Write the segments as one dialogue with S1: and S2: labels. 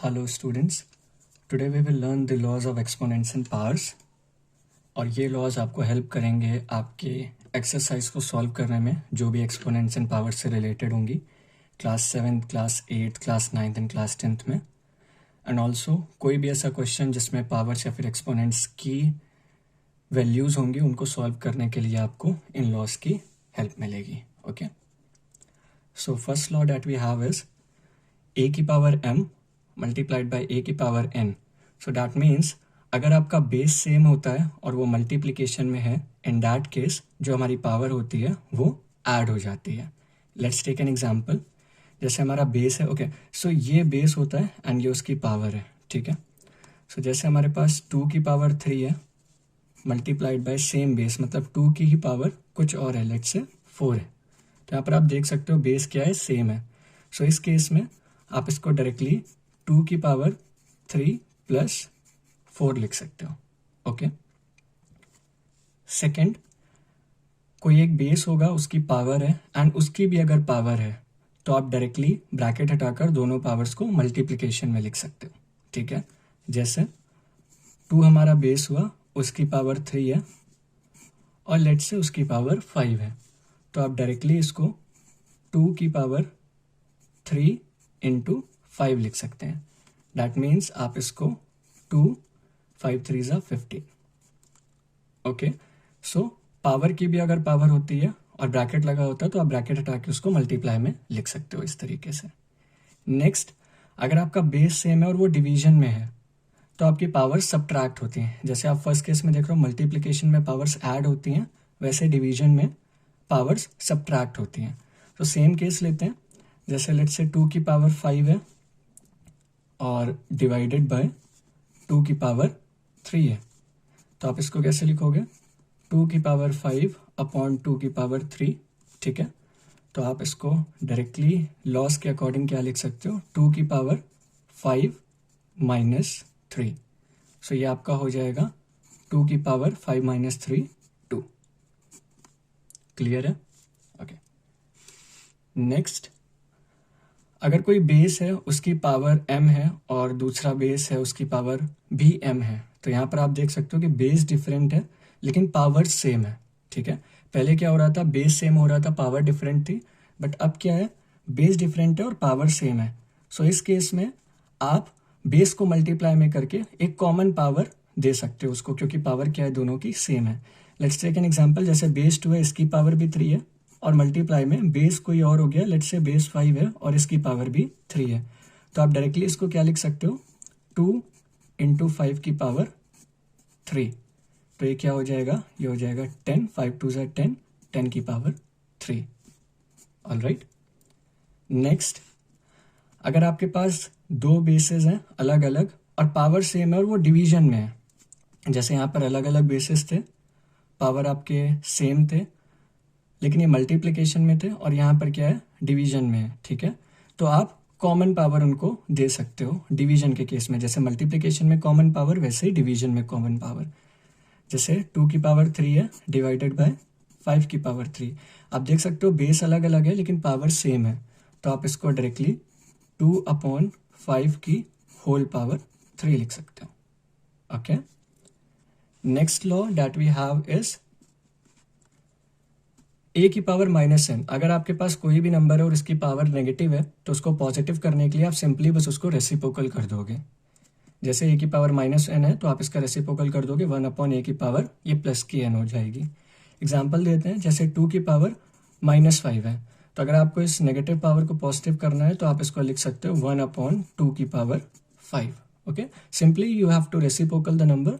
S1: Hello students, today we will learn the laws of exponents and powers और ये laws आपको help करेंगे आपके एक्सरसाइज को सॉल्व करने में जो भी एक्सपोनेंट्स एंड पावर्स से रिलेटेड होंगी class 7th, class 8th, class 9th and class 10th में। एंड ऑल्सो कोई भी ऐसा क्वेश्चन जिसमें पावर्स या फिर एक्सपोनेंट्स की वैल्यूज़ होंगी उनको सॉल्व करने के लिए आपको इन लॉज की हेल्प मिलेगी। Okay, so first law that we have is a की power m multiplied by a की power n। So that means अगर आपका बेस सेम होता है और वो मल्टीप्लिकेशन में है, इन दैट केस जो हमारी पावर होती है वो ऐड हो जाती है। Let's take an example. जैसे हमारा बेस है, ओके, सो ये बेस होता है एंड ये उसकी पावर है, ठीक है। सो जैसे हमारे पास 2 की पावर 3 है मल्टीप्लाइड बाय सेम बेस, मतलब 2 की ही पावर कुछ और है, लेट्स से 4 है। तो यहाँ पर आप देख सकते हो बेस क्या है, सेम है। सो इस केस में आप इसको डायरेक्टली 2 की पावर 3 प्लस 4 लिख सकते हो। ओके, सेकंड, कोई एक बेस होगा उसकी पावर है एंड उसकी भी अगर पावर है तो आप डायरेक्टली ब्रैकेट हटाकर दोनों पावर्स को मल्टीप्लिकेशन में लिख सकते हो, ठीक है। जैसे 2 हमारा बेस हुआ, उसकी पावर 3 है और लेट्स से उसकी पावर 5 है, तो आप डायरेक्टली इसको 2 की पावर 3 इंटू 5 लिख सकते हैं। दैट मीन्स आप इसको 2 5 3 ज़ा 15। ओके, सो पावर की भी अगर पावर होती है और ब्रैकेट लगा होता है तो आप ब्रैकेट हटा के उसको मल्टीप्लाई में लिख सकते हो इस तरीके से। नेक्स्ट, अगर आपका बेस सेम है और वो डिवीजन में है तो आपकी पावर्स सब्ट्रैक्ट होती हैं। जैसे आप फर्स्ट केस में देख रहे हो मल्टीप्लिकेशन में पावर्स ऐड होती हैं, वैसे डिवीजन में पावर्स सब्ट्रैक्ट होती हैं। तो सेम केस लेते हैं। जैसे लेट्स से 2 की पावर 5 है और डिवाइडेड बाय 2 की पावर 3 है, तो आप इसको कैसे लिखोगे, 2 की पावर 5 अपॉन 2 की पावर 3, ठीक है। तो आप इसको डायरेक्टली लॉस के अकॉर्डिंग क्या लिख सकते हो, 2 की पावर 5 माइनस 3। सो ये आपका हो जाएगा 2 की पावर 5 माइनस 3 2। क्लियर है? ओके, नेक्स्ट, अगर कोई बेस है उसकी पावर m है और दूसरा बेस है उसकी पावर भी m है, तो यहाँ पर आप देख सकते हो कि बेस डिफरेंट है लेकिन पावर सेम है, ठीक है। पहले क्या हो रहा था, बेस सेम हो रहा था, पावर डिफरेंट थी, बट अब क्या है, बेस डिफरेंट है और पावर सेम है। सो इस केस में आप बेस को मल्टीप्लाई में करके एक कॉमन पावर दे सकते हो उसको, क्योंकि पावर क्या है, दोनों की सेम है। Let's take an example. जैसे बेस 2 है, इसकी पावर भी 3 है और मल्टीप्लाई में बेस कोई और हो गया, लेट्स से बेस 5 है और इसकी पावर भी 3 है, तो आप डायरेक्टली इसको क्या लिख सकते हो, 2 इंटू 5 की पावर 3। तो ये क्या हो जाएगा, ये हो जाएगा 10, 5 2 ज़ा 10, 10 की पावर 3। ऑलराइट, नेक्स्ट, अगर आपके पास दो बेसेस हैं अलग अलग और पावर सेम है और वो डिवीजन में है, जैसे यहाँ पर अलग अलग बेसेस थे, पावर आपके सेम थे लेकिन ये मल्टीप्लिकेशन में थे और यहाँ पर क्या है, डिवीजन में है, ठीक है। तो आप कॉमन पावर उनको दे सकते हो डिवीजन के केस में। जैसे मल्टीप्लिकेशन में कॉमन पावर, वैसे ही डिवीजन में कॉमन पावर। जैसे 2 की पावर 3 है डिवाइडेड बाय 5 की पावर 3। आप देख सकते हो बेस अलग अलग है लेकिन पावर सेम है, तो आप इसको डायरेक्टली 2 अपॉन 5 की होल पावर 3 लिख सकते हो। Okay, next law that we have is a की पावर माइनस एन। अगर आपके पास कोई भी नंबर है और इसकी पावर नेगेटिव है तो उसको पॉजिटिव करने के लिए आप सिंपली बस उसको रेसिप्रोकल कर दोगे। जैसे ए की पावर माइनस एन है तो आप इसका रेसिप्रोकल कर दोगे 1 अपॉन ए की पावर, ये प्लस की एन हो जाएगी। एग्जाम्पल देते हैं, जैसे 2 की पावर माइनस 5 है, तो अगर आपको इस नेगेटिव पावर को पॉजिटिव करना है तो आप इसको लिख सकते हो 1 अपॉन 2 की power 5। Okay, simply you have to reciprocal the number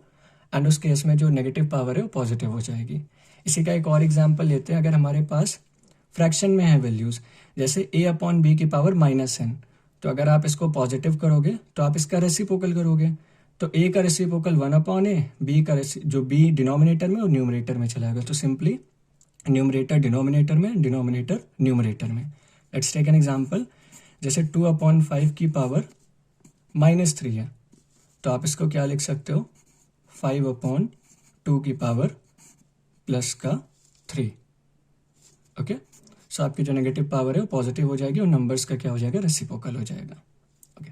S1: and उस केस में जो नेगेटिव पावर है वो पॉजिटिव हो जाएगी। इसी का एक और एग्जाम्पल लेते हैं। अगर हमारे पास फ्रैक्शन में है वैल्यूज, जैसे a अपॉन बी की पावर माइनस एन, तो अगर आप इसको पॉजिटिव करोगे तो आप इसका रेसिप्रोकल करोगे, तो a का रेसिप्रोकल 1 अपॉन ए, b का जो b डिनोमिनेटर में और न्यूमरेटर में चलाएगा, तो सिंपली न्यूमरेटर डिनोमिनेटर में, डिनोमिनेटर न्यूमरेटर में। Let's take an example. जैसे 2 अपॉन 5 की पावर माइनस 3 है, तो आप इसको क्या लिख सकते हो, 5 अपॉन 2 की पावर प्लस का 3। ओके, सो आपकी जो नेगेटिव पावर है वो पॉजिटिव हो जाएगी और नंबर्स का क्या हो जाएगा, रेसिप्रोकल हो जाएगा। ओके,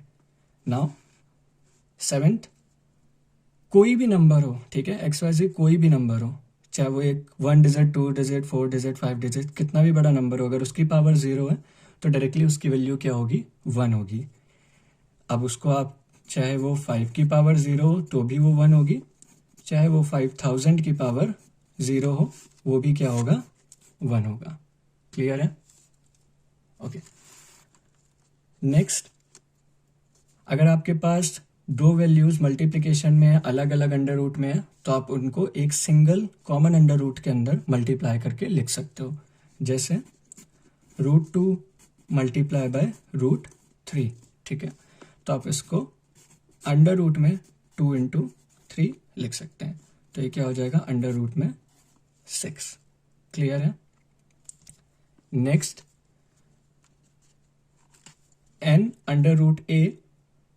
S1: नाउ सेवेंथ, कोई भी नंबर हो, ठीक है, एक्स वाई जी कोई भी नंबर हो, चाहे वो एक 1 डिजिट, 2 डिजिट, 4 डिजिट, 5 डिजिट, कितना भी बड़ा नंबर हो, अगर उसकी पावर 0 है तो डायरेक्टली उसकी वैल्यू क्या होगी, 1 होगी। अब उसको आप चाहे वो 5 की पावर 0 हो तो भी वो 1 होगी, चाहे वो 5000 की पावर 0 हो वो भी क्या होगा, 1 होगा। क्लियर है? ओके। नेक्स्ट, अगर आपके पास दो वैल्यूज मल्टीप्लिकेशन में है, अलग अलग अंडर रूट में है, तो आप उनको एक सिंगल कॉमन अंडर रूट के अंदर मल्टीप्लाई करके लिख सकते हो। जैसे √2 मल्टीप्लाई बाय √3, ठीक है, तो आप इसको अंडर रूट में 2 × 3 लिख सकते हैं, तो ये क्या हो जाएगा, अंडर रूट में 6। क्लियर है? Next, n under root a,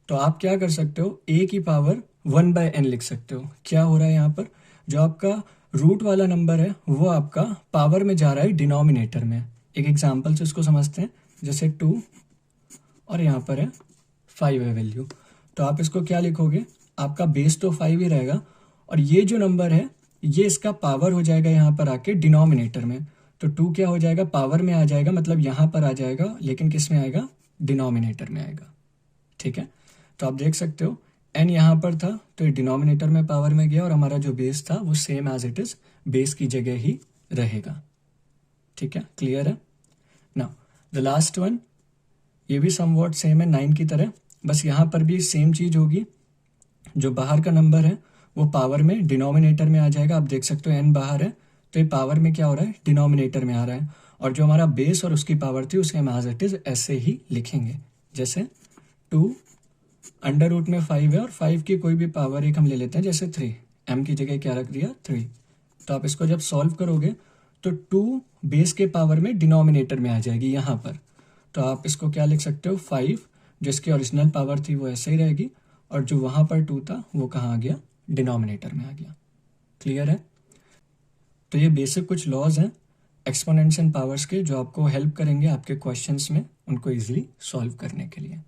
S1: तो आप क्या कर सकते हो, a की पावर 1/n लिख सकते हो। क्या हो रहा है यहाँ पर, जो आपका रूट वाला नंबर है वो आपका पावर में जा रहा है डिनोमिनेटर में। एक एग्जांपल से इसको समझते हैं, जैसे 2 और यहाँ पर है 5 है वैल्यू, तो आप इसको क्या लिखोगे, आपका बेस तो 5 ही रहेगा और ये जो नंबर है ये इसका पावर हो जाएगा यहाँ पर आके डिनोमिनेटर में, तो 2 क्या हो जाएगा, पावर में आ जाएगा, मतलब यहाँ पर आ जाएगा, लेकिन किस में आएगा, डिनोमिनेटर में आएगा। ठीक है, तो आप देख सकते हो n यहाँ पर था तो ये डिनोमिनेटर में पावर में गया और हमारा जो बेस था वो same as it is base की जगह ही रहेगा। ठीक है, क्लियर है? नाउ द लास्ट वन, ये भी समवॉट सेम है 9 की तरह, बस यहाँ पर भी सेम चीज होगी, जो बाहर का नंबर है वो पावर में डिनोमिनेटर में आ जाएगा। आप देख सकते हो n बाहर है तो ये पावर में क्या हो रहा है, डिनोमिनेटर में आ रहा है, और जो हमारा बेस और उसकी पावर थी उसे हम एज इट इज ऐसे ही लिखेंगे, जैसे 2 अंडर रूट में 5 है और 5 की कोई भी पावर एक हम ले लेते हैं, जैसे 3, m की जगह क्या रख दिया, 3। तो आप इसको जब सॉल्व करोगे तो 2 बेस के पावर में डिनोमिनेटर में आ जाएगी यहाँ पर, तो आप इसको क्या लिख सकते हो, 5 जिसकी ओरिजिनल पावर थी वो ऐसे ही रहेगी, और जो वहाँ पर 2 था वो कहाँ आ गया, डिनोमिनेटर में आ गया। क्लियर है? तो ये बेसिक कुछ लॉज हैं एक्सपोनेंट्स एंड पावर्स के, जो आपको हेल्प करेंगे आपके क्वेश्चंस में उनको इजीली सॉल्व करने के लिए।